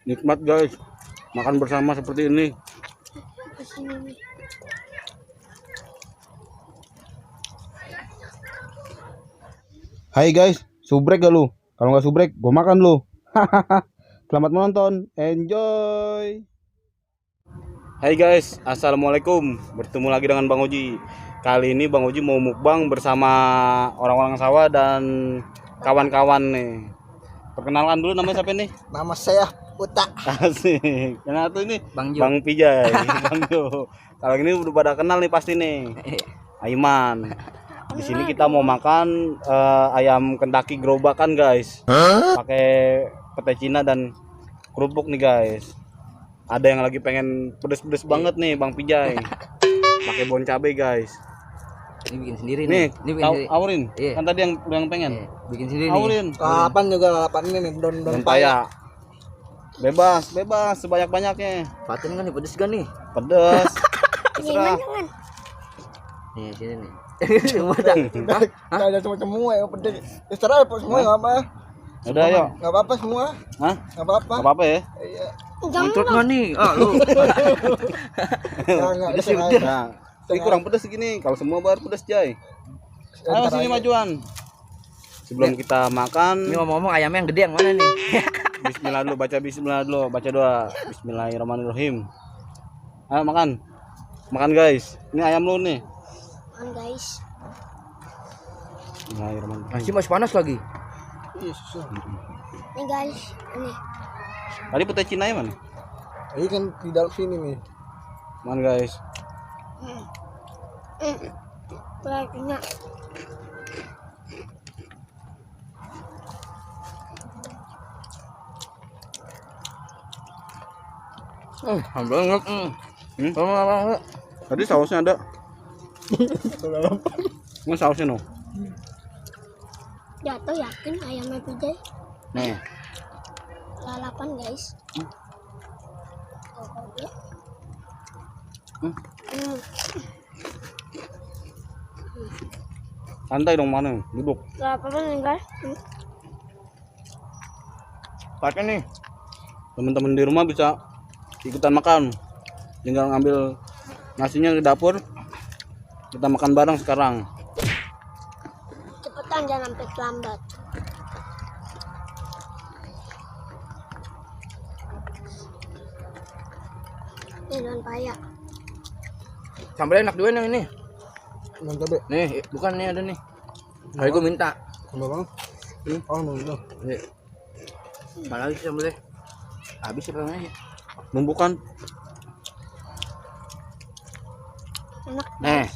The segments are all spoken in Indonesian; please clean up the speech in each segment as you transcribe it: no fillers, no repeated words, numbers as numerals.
Nikmat guys, makan bersama seperti ini. Hai guys, subrek gak lu? Kalau nggak subrek, gue makan lu. Selamat menonton, enjoy. Hai guys, assalamualaikum. Bertemu lagi dengan Bang Oji. Kali ini Bang Oji mau mukbang bersama orang-orang sawah dan kawan-kawan nih. Perkenalkan dulu, namanya siapa nih? Nama saya Uta. Asik. Yang satu ini Bang Jo. Bang Pijay. Bang Jo. Kalau ini udah pada kenal nih pasti nih. Aiman. Di sini kita mau makan ayam Kentucky gerobakan guys. Pakai pete Cina dan kerupuk nih guys. Ada yang lagi pengen pedes-pedes banget nih Bang Pijay. Pakai bon cabai guys. Ini bikin sendiri Nih, Ini bikin sendiri. Aurin. Iya. Kan tadi yang pengen. Iya, bikin sendiri Aurin. Lalapan juga lalapan ini nih, don Paya. Bebas sebanyak-banyaknya. Patin kan nih pedes kan nih. Pedes. Terserah. Nih sini nih. Semua dah. Ada semua ya pedes. Terserah semua enggak apa. Udah yuk. Enggak apa-apa semua. Hah? Enggak apa-apa. Gak apa-apa ya? Iya. Ngetrut nggak nih? Ah lu. Enggak Pedes sih, pedes. Nah, ini kurang pedes segini. Kalau semua baru pedes, Jay. Ayo sini majuan. Sebelum kita makan, Ini ngomong-ngomong ayamnya yang gede yang mana nih? bismillah dulu, baca bismillah dulu, baca doa. Bismillahirrahmanirrahim. Ayo makan. Makan guys. Ini ayam lu nih. Makan guys. Bismillahirrahmanirrahim. Masih masih panas lagi. Iya, susah. Nih guys, ini. Tadi pete Cina mana? Ini kan di dalam sini nih. Makan guys. Berarti Banget. Hmm? Tadi sausnya ada. Nggak sausnya no. jatuh yakin ayamnya Pijay. Nih. Lalapan guys. Santai dong mana? Duduk. Lalapan nih guys. Pakai nih. Teman-teman di rumah bisa ikutan makan. Tinggal ngambil nasinya ke dapur. Kita makan bareng sekarang. Cepetan jangan sampai terlambat. Ini daun paya. Sambal enak juga yang ini. Mantap ya. Nih, bukan nih ada nih. Kali gue minta. Sambal Bang. Oh, no. Nih. Mana lagi sambalnya? Habis apa namanya? Bumbukan. Enak. Nih.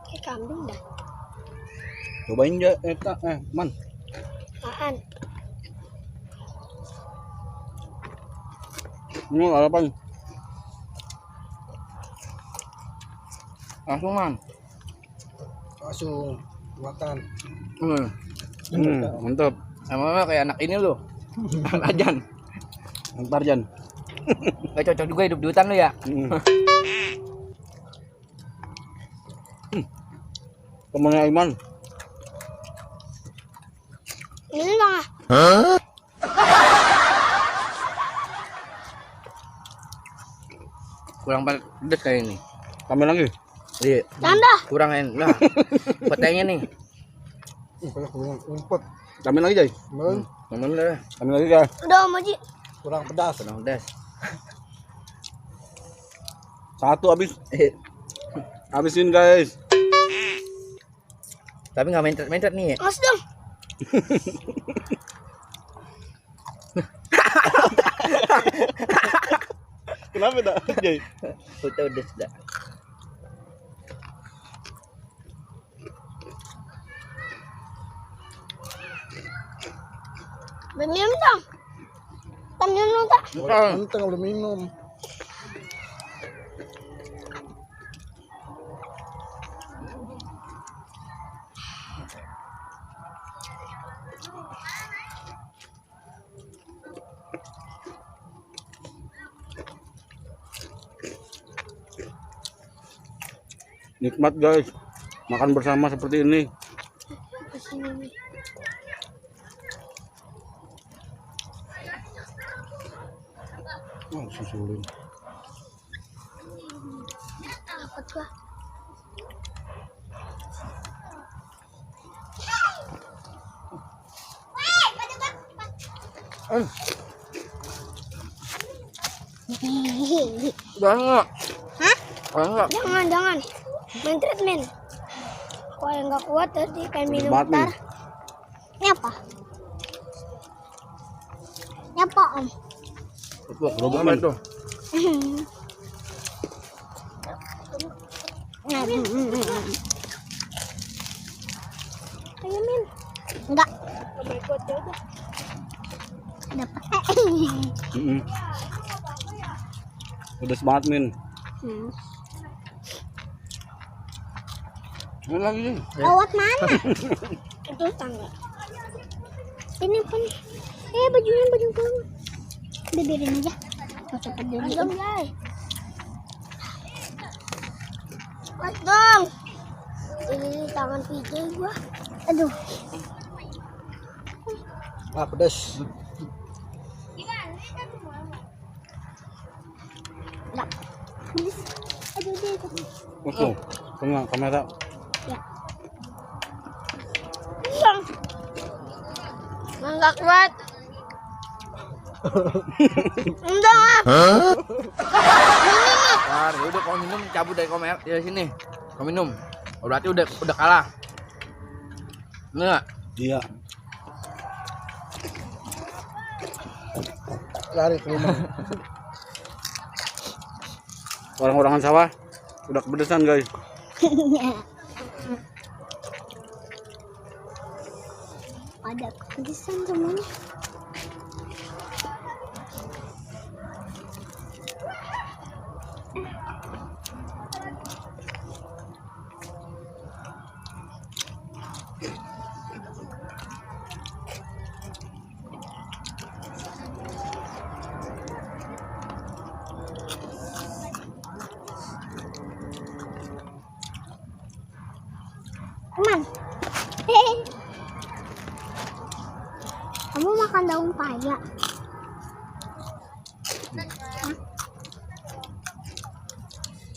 Kayak kambing dah. Cobain aja man. Apaan? Ini apa? Langsung man. Langsung makan. Mantap. Sama kayak anak ini loh. Anak Ajan. Ntar Jan. Kayak cocok juga hidup di hutan lo ya. Temennya Aiman. Ini bang. Kurang pedes kayak ini. Tambah lagi. Iya. Tanda. Kurang enak. Petainya nih. Kurang umpet. Tambah lagi Jay. Temen lah. Tambah lagi guys. Udah Om Haji. Kurang pedas. Kurang pedas. Satu habis. Habisin guys. Tapi nggak mencret-mencret nih ya. Mas dong. Kenapa tak Jay? Udah dah. Minum dong. Minum dong tak? Nanti nggak boleh minum. Nikmat guys. Makan bersama seperti ini. Kesini nih. Oh, susulin. Takut gua. Jangan nggak? Hah? Jangan. Jangan. Main treadmill. Kalau yang nggak kuat tadi pengen minum Banget, Min. bentar. Ini apa? Ini apa, Om? Tuh, gerobak Apa men. itu? Ayo, Min. Enggak. Dapat. Pedes banget Min. Ini lagi nih. Lewat mana? Itu tangga. Ini pun. Bajunya baju kamu. Udah biarin aja. Gak usah peduliin. Mas dong. Ini tangan PJ gua. Aduh. Ah, pedas. Enggak. Please. Aduh, Tuh, tengah kamera. Ya. Enggak kuat. Enggak. Wah, ya udah kau minum cabut dari komer dari sini. Kau minum. Oh, berarti udah kalah. Enggak. Iya. Lari ke rumah. Orang-orangan sawah udah kepedesan guys. Ada kepedesan semuanya. Teman. Kamu makan daun paya?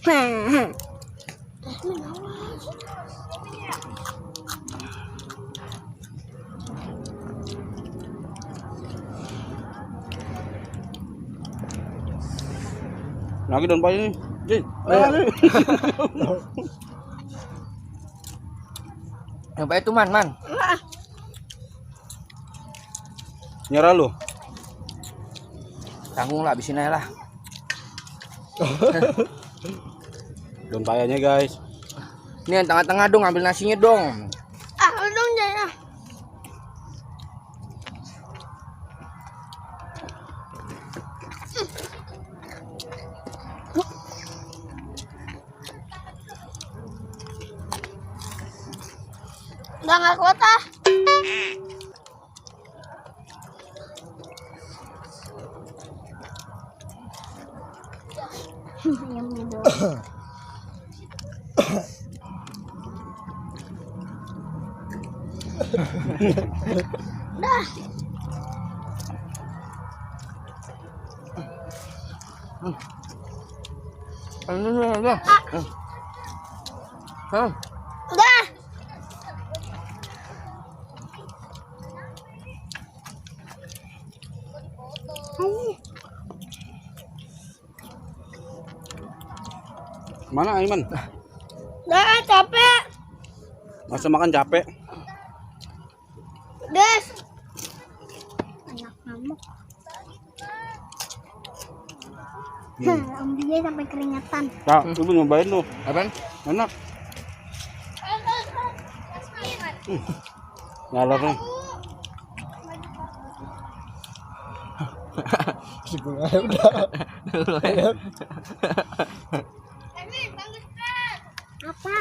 Hah? Lagi daun paya nih. Jin. Yang baik itu man. Nyerah lu. Tanggung lah, habisin aja lah. Daun payanya guys. Ini yang tengah-tengah dong, ambil nasinya dong. Dong Jaya. Nggak kuat ah. Ayamnya doang. Dah. Dah. Mana Aiman? Dah capek. Masa makan capek? Des. Anak ngamuk. Om dia sampai keringetan. Kak, lu nyobain lu. Apaan? Enak. Nyalar nih. Sibuk aja udah. Apa?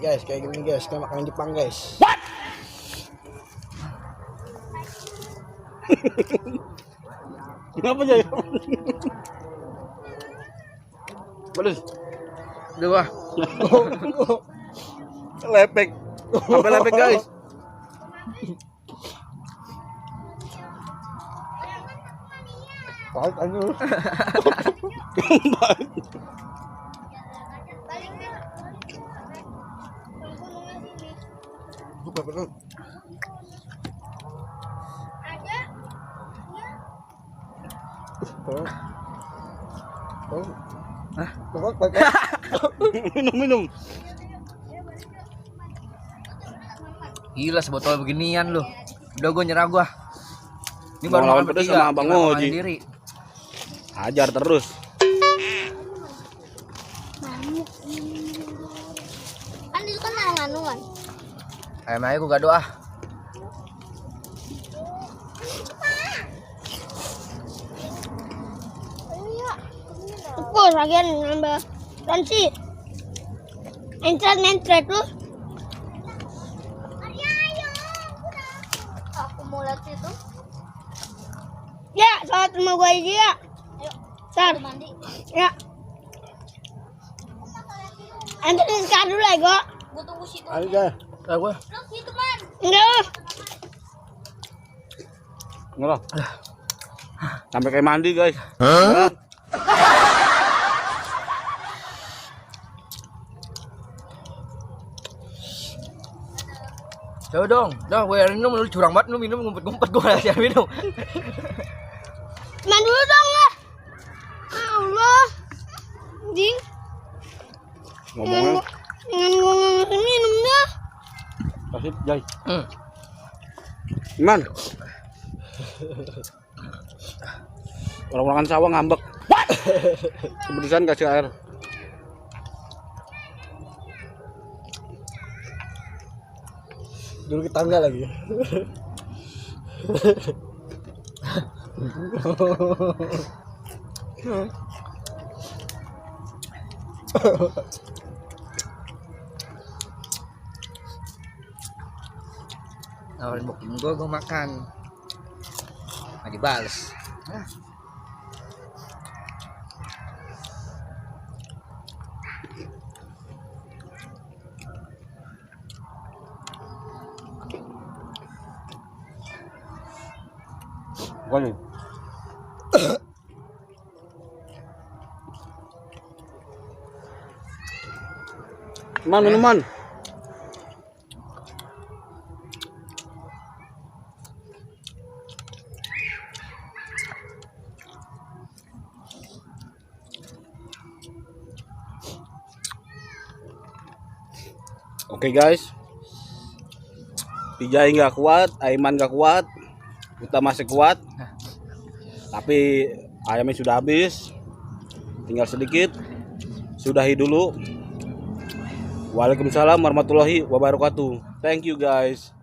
Guys, kayak gini guys, kayak makanan Jepang guys. Kenapa Jay? Pedes. Dua. Lepek. Sampai lepek guys. Pahit ano. Buka perut. Hah? Minum. Gila sebotol beginian lu. Udah gue nyerah gua. Ini Mau baru lawan makan pedes bertiga, sama Abang tinggal makan Oji. sendiri. Hajar terus. Kan itu kan nganu kan. Ayam aja gua gak doa. Tuh, lagian nambah lansi. Entret lu. Aku mau lihat situ. Ya, salat rumah gua aja ya. Ayo. Sar. Mandi. Ya. Anterin sekarang dulu ya, Go. Gua tunggu situ. Ayo guys. Gua. Lu situ, Man. Enggak. Ngerah. Sampai kayak mandi guys. Hah? Coba dong. Dah gue minum lu curang banget lu minum ngumpet-ngumpet gua aja minum. Man dulu dong lah. Allah. Ding. Ngomongnya Dengan gua nggak minum dah. kasih Jay. Man. Orang-orangan sawah ngambek. Kepedesan kasih air. Dulu ke tangga lagi. Nawarin booking gua makan. Nggak dibales. Pokoknya. Man, minuman. Oke guys, Pijai nggak kuat, Aiman nggak kuat, kita masih kuat, tapi ayamnya sudah habis, tinggal sedikit, sudahi dulu. Waalaikumsalam warahmatullahi wabarakatuh. Thank you guys.